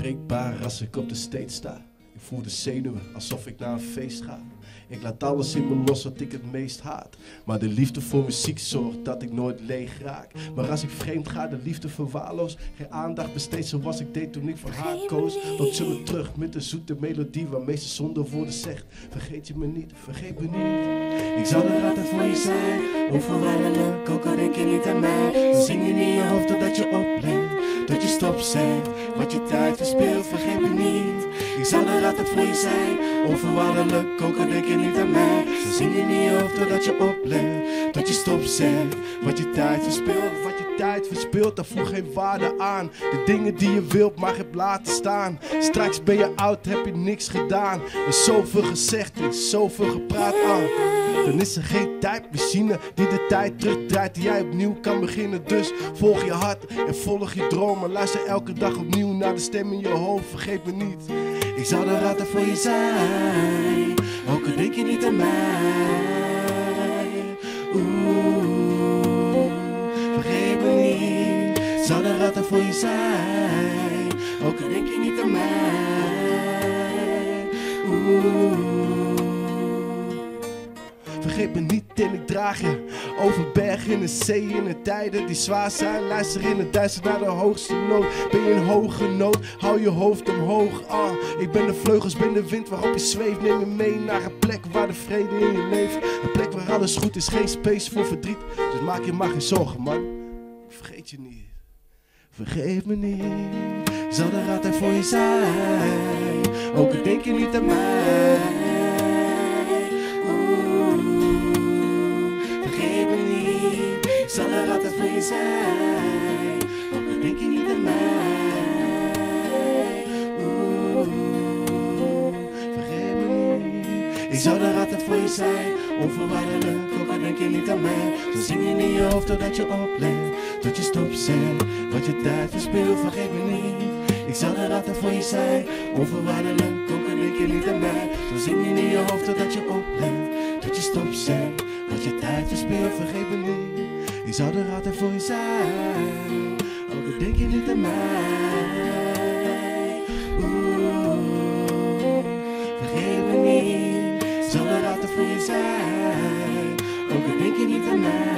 Onbreekbaar als ik op de stage sta. Ik voel de zenuwen alsof ik naar een feest ga. Ik laat alles in me los wat ik het meest haat. Maar de liefde voor muziek zorgt dat ik nooit leeg raak. Maar als ik vreemd ga, de liefde verwaarloos. Geen aandacht besteed zoals ik deed toen ik voor haar koos. Loopt ze me terug met een zoete melodie waarmee ze zonder woorden zegt: vergeet je me niet, vergeet me niet. Ik zal er altijd voor je zijn, onvoorwaardelijk, ook al denk je niet aan mij. Dan zing je in je hoofd totdat je oplet, tot je stop zegt. Wat je tijd verspeelt, vergeet me niet. Ik zal er altijd voor je zijn, onvoorwaardelijk, ook al denk je niet aan mij. Dan zing je in je hoofd totdat je oplet, tot je stop zegt. Wat je tijd verspeelt, wat je tijd verspeelt, daar voeg geen waarde aan. De dingen die je wilt mag hebt laten staan. Straks ben je oud, heb je niks gedaan. Er is zoveel gezegd, er is zoveel gepraat aan. Dan is er geen tijdmachine die de tijd terugdraait, die jij opnieuw kan beginnen. Dus volg je hart en volg je dromen. Luister elke dag opnieuw naar de stem in je hoofd. Vergeet me niet, ik zal er altijd voor je zijn, ook al denk je niet aan mij. Oeh, vergeet me niet, ik zal er altijd voor je zijn, ook al denk je niet aan mij. Oeh. Vergeet me niet en ik draag je over bergen in de zee in de tijden die zwaar zijn. Luister in het duister naar de hoogste noot. Ben je in hoge nood, hou je hoofd omhoog. Ik ben de vleugels, ben de wind waarop je zweeft. Neem je mee naar een plek waar de vrede in je leeft. Een plek waar alles goed is, geen space voor verdriet. Dus maak je maar geen zorgen, man. Vergeet je niet, vergeet me niet. Ik zal er altijd voor je zijn, ook al denk je niet aan mij. Ik zal er altijd voor je zijn, ook al denk je niet aan mij. Vergeet me niet. Ik zal er altijd voor je zijn, onvoorwaardelijk, ook al denk je niet aan mij. Dan zing je in je hoofd totdat je oplet, tot je stop zegt. Wat je tijd verspeelt, vergeet me niet. Ik zal er altijd voor je zijn, onvoorwaardelijk, ook al denk je niet aan mij. Dan zing je in je hoofd totdat je oplet, tot je stop zegt. Wat je tijd verspeelt, vergeet me niet. Ik zal er altijd voor je zijn, ook al denk je niet aan mij. Vergeet me niet. Ik zal er altijd voor je zijn, ook al denk je niet aan mij.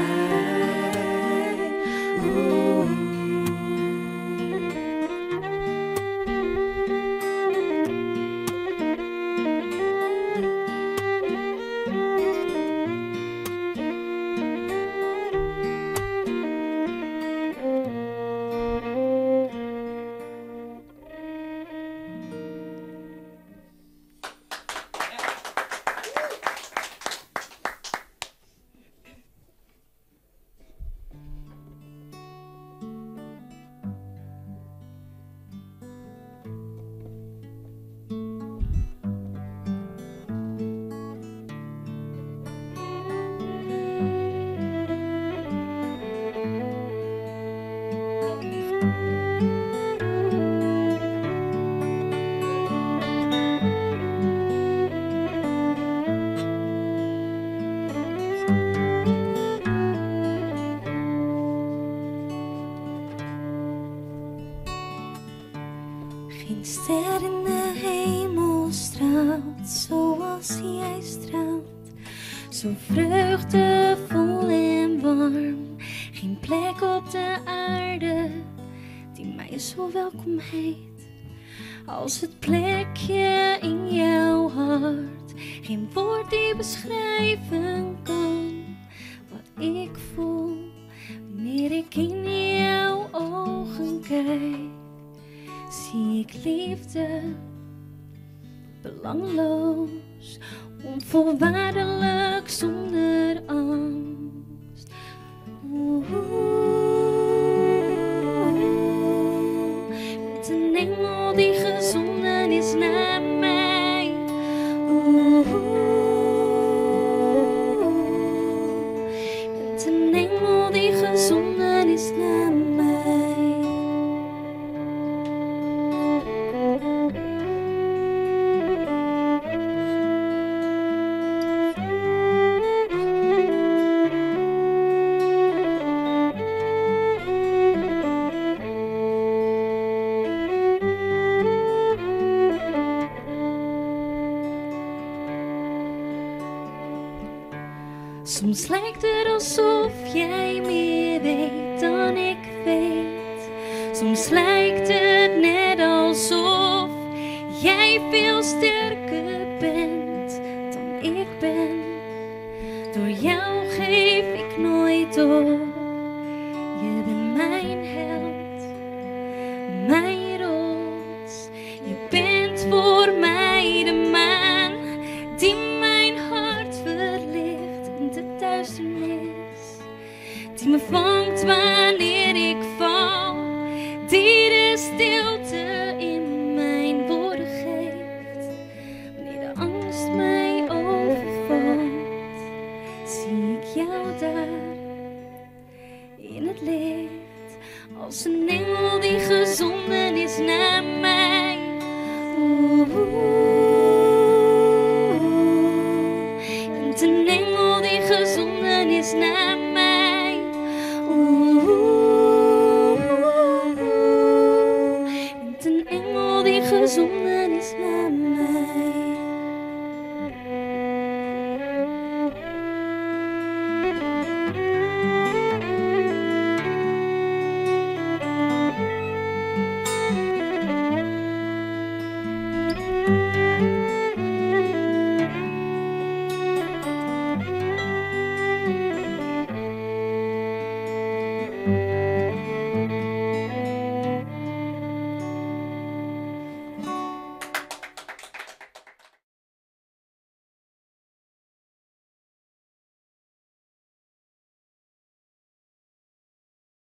Geen ster in de hemel straalt zoals jij straalt. Zo vreugdevol en warm. Geen plek op de aarde die mij zo welkom heet als het plekje in jouw hart. Geen woord die beschrijven kan wat ik voel wanneer ik in jouw ogen kijk. Zie ik liefde, belangloos, onvoorwaardelijk, zonder angst. Met een engel die gezonden is naar mij. Met een engel die gezonden is naar mij. Soms lijkt het alsof jij meer weet dan ik weet. Soms lijkt het net alsof jij veel sterker bent dan ik ben. Door jou geef ik nooit op. Je bent mijn held, mijn rots. Je bent voor mij de maan die mijn hart verlicht in de duisternis. Die me vangt wanneer ik val, die de stilte in mijn woorden geeft. Wanneer de angst mij overvalt, zie ik jou daar in het licht, als een engel die gezonden is naar mij. Oeh.